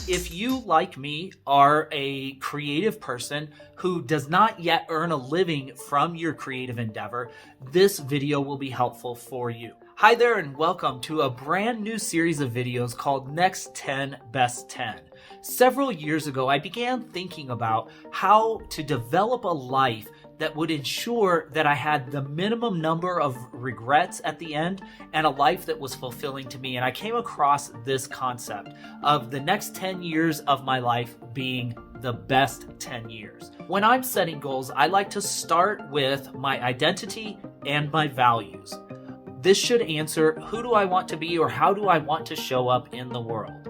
If you, like me, are a creative person who does not yet earn a living from your creative endeavor, this video will be helpful for you. Hi there and welcome to a brand new series of videos called Next 10 Best 10. Several years ago, I began thinking about how to develop a life that would ensure that I had the minimum number of regrets at the end and a life that was fulfilling to me. And I came across this concept of the next 10 years of my life being the best 10 years. When I'm setting goals, I like to start with my identity and my values. This should answer who do I want to be or how do I want to show up in the world.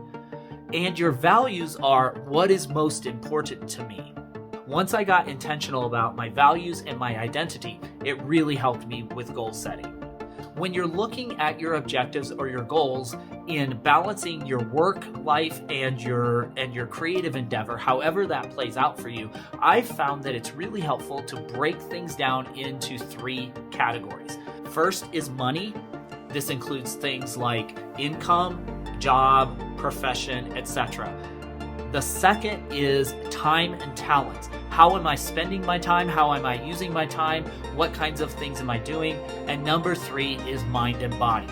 And your values are what is most important to me. Once I got intentional about my values and my identity, it really helped me with goal setting. When you're looking at your objectives or your goals in balancing your work life and your creative endeavor, however that plays out for you, I've found that it's really helpful to break things down into 3 categories. First is money. This includes things like income, job, profession, etc. The second is time and talents. How am I spending my time? How am I using my time? What kinds of things am I doing? And number 3 is mind and body.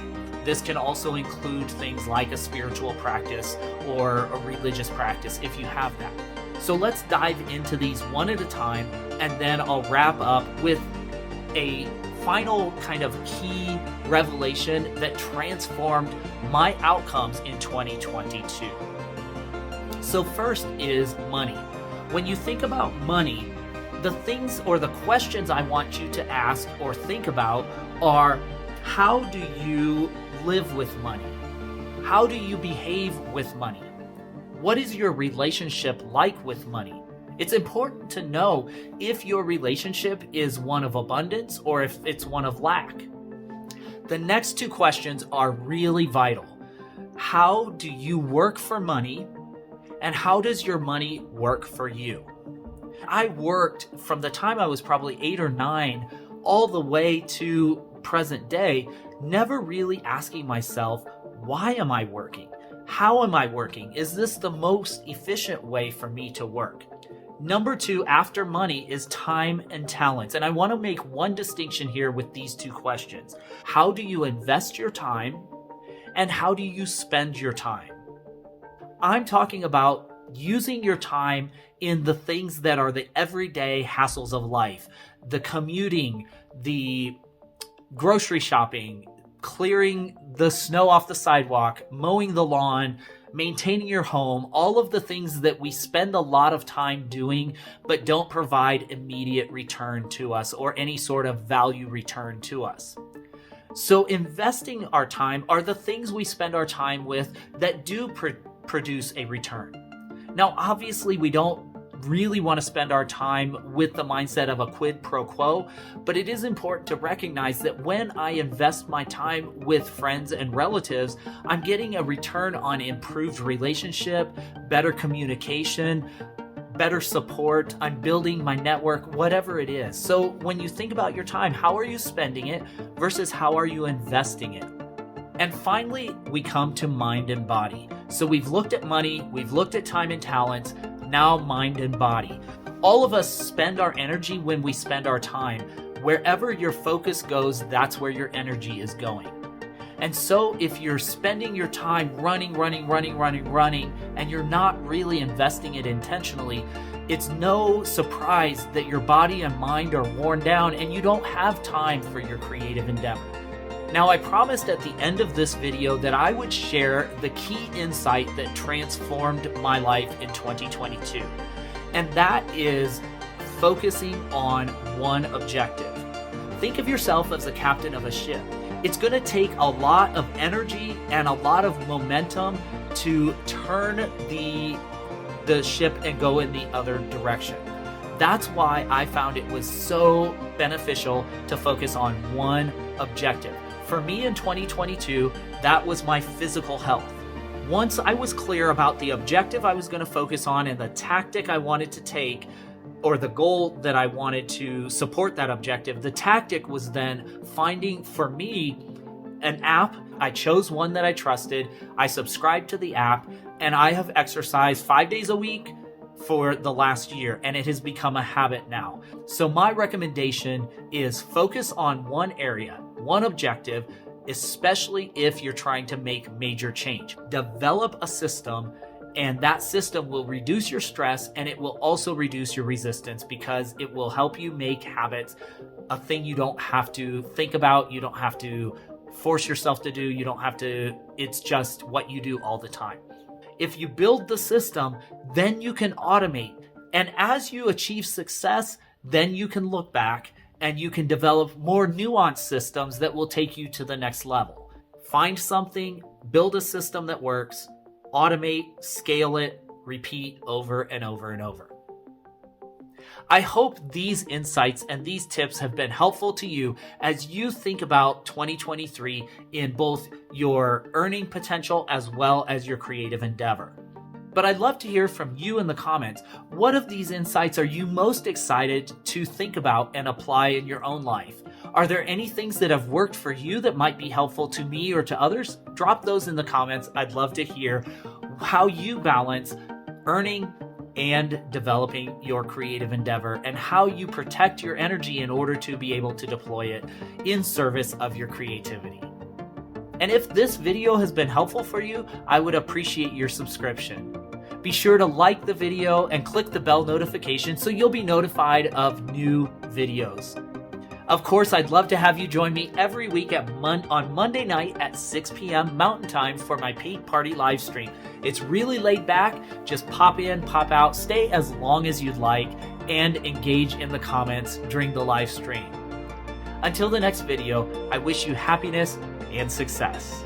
This can also include things like a spiritual practice or a religious practice if you have that. So let's dive into these one at a time, and then I'll wrap up with a final kind of key revelation that transformed my outcomes in 2022. So first is money. When you think about money, the things or the questions I want you to ask or think about are, how do you live with money? How do you behave with money? What is your relationship like with money? It's important to know if your relationship is one of abundance or if it's one of lack. The next 2 questions are really vital. How do you work for money? And how does your money work for you? I worked from the time I was probably 8 or 9 all the way to present day, never really asking myself, why am I working? How am I working? Is this the most efficient way for me to work? Number 2, after money, is time and talents. And I want to make one distinction here with these 2 questions. How do you invest your time? And how do you spend your time? I'm talking about using your time in the things that are the everyday hassles of life. The commuting, the grocery shopping, clearing the snow off the sidewalk, mowing the lawn, maintaining your home, all of the things that we spend a lot of time doing but don't provide immediate return to us or any sort of value return to us. So investing our time are the things we spend our time with that do produce a return. Now, obviously, we don't really want to spend our time with the mindset of a quid pro quo, but it is important to recognize that when I invest my time with friends and relatives, I'm getting a return on improved relationship, better communication, better support, I'm building my network, whatever it is. So when you think about your time, how are you spending it versus how are you investing it? And finally, we come to mind and body. So we've looked at money, we've looked at time and talents, now mind and body. All of us spend our energy when we spend our time. Wherever your focus goes, that's where your energy is going. And so if you're spending your time running, and you're not really investing it intentionally, it's no surprise that your body and mind are worn down and you don't have time for your creative endeavor. Now, I promised at the end of this video that I would share the key insight that transformed my life in 2022. And that is focusing on one objective. Think of yourself as the captain of a ship. It's going to take a lot of energy and a lot of momentum to turn the ship and go in the other direction. That's why I found it was so beneficial to focus on one objective. For me in 2022, that was my physical health. Once I was clear about the objective I was going to focus on and the tactic I wanted to take, or the goal that I wanted to support that objective, the tactic was then finding, for me, an app I chose one that I trusted. I subscribed to the app, and I have exercised 5 days a week for the last year, and it has become a habit now. So my recommendation is focus on one area, one objective, especially if you're trying to make major change. Develop a system, and that system will reduce your stress, and it will also reduce your resistance because it will help you make habits a thing you don't have to think about, you don't have to force yourself to do, you don't have to, it's just what you do all the time. If you build the system, then you can automate. And as you achieve success, then you can look back and you can develop more nuanced systems that will take you to the next level. Find something, build a system that works, automate, scale it, repeat over and over and over. I hope these insights and these tips have been helpful to you as you think about 2023 in both your earning potential as well as your creative endeavor. But I'd love to hear from you in the comments. What of these insights are you most excited to think about and apply in your own life? Are there any things that have worked for you that might be helpful to me or to others? Drop those in the comments. I'd love to hear how you balance earning and developing your creative endeavor and how you protect your energy in order to be able to deploy it in service of your creativity. And if this video has been helpful for you, I would appreciate your subscription. Be sure to like the video and click the bell notification so you'll be notified of new videos. Of course, I'd love to have you join me every week on Monday night at 6 p.m. Mountain Time for my Paint Party live stream. It's really laid back. Just pop in, pop out, stay as long as you'd like, and engage in the comments during the live stream. Until the next video, I wish you happiness and success.